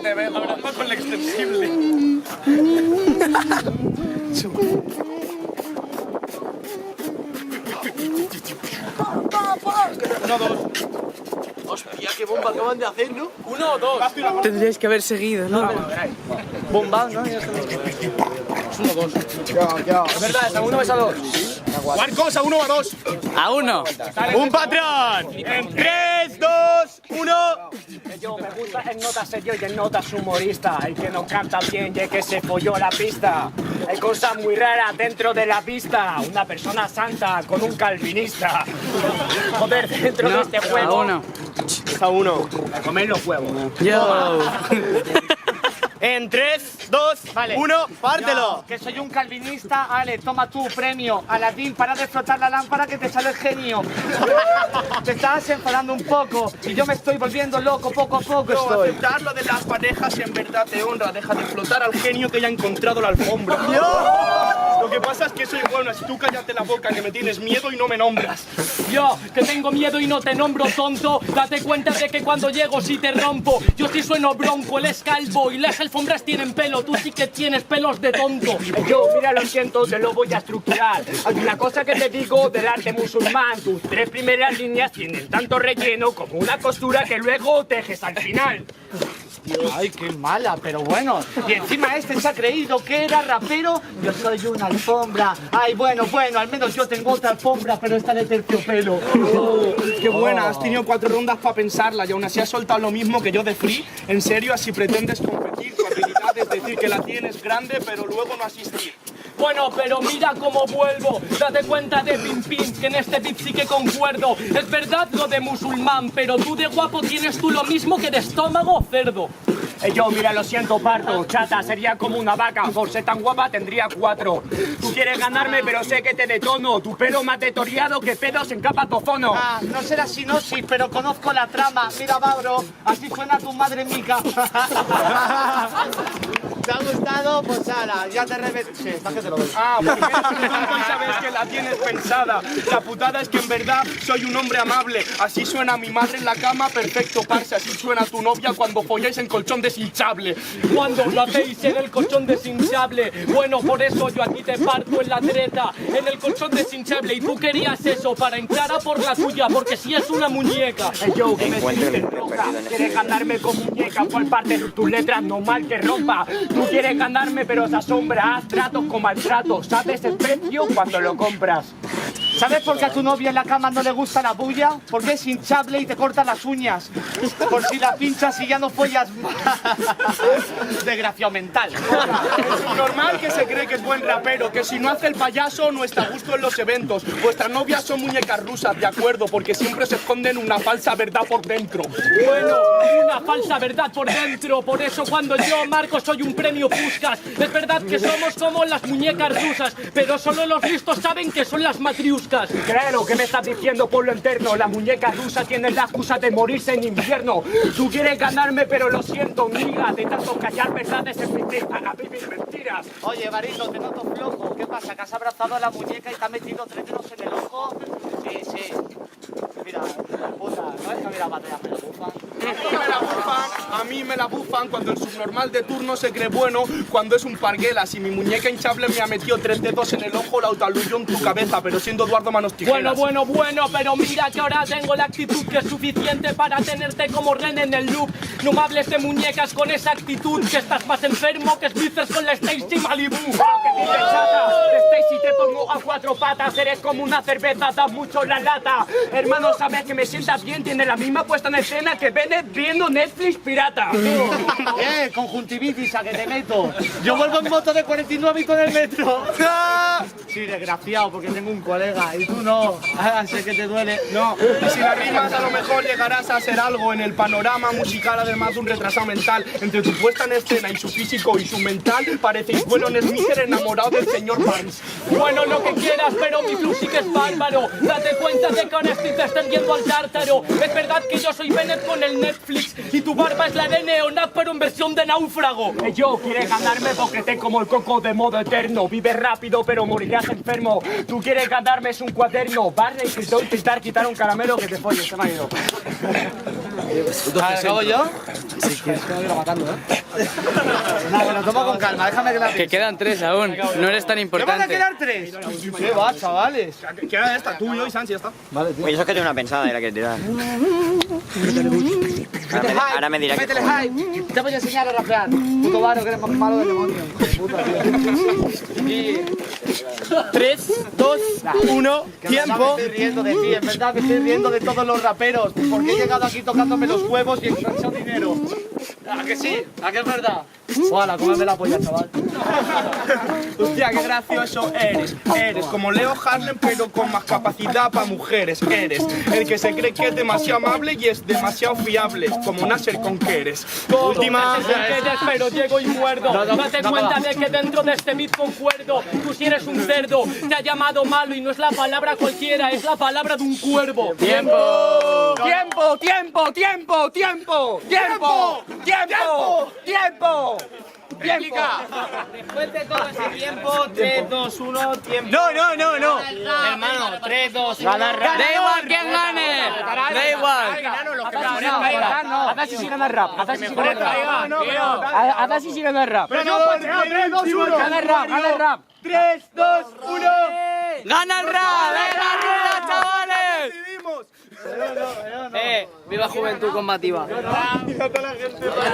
te veo. Abraza con el extensible. Uno, dos. Hostia, qué bomba acaban de hacer, ¿no? Uno o dos. Tendríais que haber seguido, ¿no? Bomba, ¿no? Ya está. Uno, dos. Es verdad, es a uno o es a dos. Marcos, a uno o a dos. A uno. ¡Un patrón! En 3, 2, 1. Yo me gusta en notas serio y en notas humorista. El que no canta bien y el que se folló la pista. Hay cosas muy raras dentro de la pista. Una persona santa con un calvinista. Joder, dentro de este juego. A uno. Es a uno. A comer los huevos. Yo. En 3, 2, 1, pártelo. Que soy un calvinista, Ale, toma tu premio. Aladín, para de frotar la lámpara que te sale el genio. Te estás enfadando un poco y yo me estoy volviendo loco, poco a poco estoy. Aceptar lo de las parejas en verdad te honra. Deja de flotar al genio que ya ha encontrado la alfombra. Lo que pasa es que soy bueno, así tú cállate la boca, que me tienes miedo y no me nombras. Yo, que tengo miedo y no te nombro tonto. Date cuenta de que cuando llego sí te rompo. Yo sí sueno bronco, él es calvo y las alfombras tienen pelo. Tú sí que tienes pelos de tonto. Yo, mira, lo siento, te lo voy a estructurar. Hay una cosa que te digo del arte musulmán. Tus 3 primeras líneas tienen tanto relleno como una costura que luego tejes al final. Ay, qué mala, pero bueno. Y encima este se ha creído que era rapero. Yo soy una alfombra. Ay, bueno, al menos yo tengo otra alfombra, pero esta de terciopelo. Qué buena, has tenido 4 rondas para pensarla y aún así has soltado lo mismo que yo de Free. En serio, así pretendes competir, tu habilidad es decir que la tienes grande, pero luego no asistir. Bueno, pero mira cómo vuelvo. Date cuenta de Pim Pim, que en este beat sí que concuerdo. Es verdad lo de musulmán, pero tú de guapo tienes tú lo mismo que de estómago cerdo. Yo, mira, lo siento, parto, chata, sería como una vaca. Por ser tan guapa tendría 4. Tú quieres ganarme, pero sé que te detono. Tu pelo más detoriado que pedos en capa tofono. Ah, no será sinosis, pero conozco la trama. Mira, Babro, así suena tu madre mica. ¿Te ha gustado? Pues ala, ya te reves... Sí, está que te lo doy. Ah, porque eres un tonto y sabes que la tienes pensada. La putada es que en verdad soy un hombre amable. Así suena mi madre en la cama, perfecto, parce. Así suena tu novia cuando folláis en colchón deshinchable. Cuando lo hacéis en el colchón deshinchable. Bueno, por eso yo aquí te parto en la treta. En el colchón deshinchable. Y tú querías eso para entrar a por la tuya, porque si es una muñeca. Yo, que me sientes roja. Quieres ganarme con muñeca. Por parte de tus letras, no mal que rompa. Tú quieres ganarme, pero te asombra. Haz tratos con maltrato. ¿Sabes el precio cuando lo compras? ¿Sabes por qué a tu novia en la cama no le gusta la bulla? Porque es hinchable y te corta las uñas. Por si la pinchas y ya no follas más. Desgraciado mental. Es normal que se cree que es buen rapero, que si no hace el payaso no está a gusto en los eventos. Vuestras novias son muñecas rusas, de acuerdo, porque siempre se esconden una falsa verdad por dentro. Bueno, una falsa verdad por dentro. Por eso cuando yo, Marco, soy un premio Puskás. Es verdad que somos como las muñecas rusas, pero solo los listos saben que son las matriuscas. Claro, ¿qué me estás diciendo, pueblo interno? Las muñecas rusas tienen la excusa de morirse en invierno. Tú quieres ganarme, pero lo siento, miga. De tanto callar verdades empiezan a vivir mentiras. Oye, Barito, te noto flojo. ¿Qué pasa? ¿Que has abrazado a la muñeca y te has metido 3 dedos en el ojo? Sí, sí. Mira, puta, ¿no es que a mí la batalla me la bufan? A mí me la bufan cuando el subnormal de turno se cree bueno, cuando es un parguela. Si mi muñeca hinchable me ha metido 3 dedos en el ojo, la autoaluyo en tu cabeza, pero siendo Eduardo Manos Tijeras. Bueno, pero mira que ahora tengo la actitud que es suficiente para tenerte como Ren en el loop. No me hables de muñecas con esa actitud, que estás más enfermo que Smithers con la Stacy Malibu. Pero que dices, chata, Stacy te pongo a 4 patas, eres como una cerveza, das mucho la lata. Hermano, sabes que me sientas bien, tiene la misma puesta en escena que Bennett viendo Netflix pirata. Conjuntivitis, a que te meto. Yo vuelvo en moto de 49 y con el metro. Sí, desgraciado, porque tengo un colega y tú no. Sé que te duele. No, y si la rimas a lo mejor llegarás a ser algo en el panorama musical, además de un retrasado mental. Entre tu puesta en escena y su físico y su mental, parecéis bueno en Smith enamorado del señor Barnes. Bueno, lo que quieras, pero mi flow sí que es bárbaro. Date cuenta de que ahora estoy te estás yendo al tártaro. Es verdad que yo soy Bennett con el Netflix y tu barba es la de Neonat, pero en versión de náufrago. Yo quieres ganarme porque te como el coco de modo eterno. Vives rápido, pero morirás enfermo. Tú quieres ganarme, es un cuaderno. Barney intentó intentar quitar un caramelo que te folles, se me ha ido. ¿Acabo yo? Nada, que lo tomo con calma, déjame que la... Que quedan 3 aún. No eres tan ¿Qué van a importante. quedar 3? ¿Qué va, chavales? Queda esta, tú, yo y Sansi, ya está. Vale, tío. Oye, eso es que tengo una pensada y la que tirar. Ahora me dirá que... Métele hype. Te voy a enseñar a rapear. Puto varo, que eres más malo del demonio. Puta, tío. 3, 2, 1, Que en verdad me estoy riendo de ti, en verdad me estoy riendo de todos los raperos. Porque he llegado aquí tocándome los huevos y he echado dinero. ¿A que sí? ¿A que es verdad? Hola, cómeme la polla, chaval. Hostia, qué gracioso eres. Eres como Leo Harlem, pero con más capacidad para mujeres. Eres el que se cree que es demasiado amable y es demasiado fiable, como Nasser Conqueres. Última. pero llego y muerdo. Date cuenta de que dentro de este beat concuerdo. Tú si eres un cerdo, te ha llamado malo y no es la palabra cualquiera, es la palabra de un cuervo. ¡Tiempo! ¡Tiempo, tiempo, tiempo, tiempo! ¡Tiempo! ¡Tiempo! ¡Tiempo! ¡Tiempo! Después de todo ese tiempo, 3, 2, 1, tiempo. No. Hermano, 3, 2, 1. Da igual quién gane. Da igual. Haz así si gana rap. Haz así si gana rap. Haz así si gana rap. 3, 2, 1. Gana rap. 3, 2, 1. ¡Gana el rap! ¡Venga arriba, chavales! ¡Viva Juventud Combativa!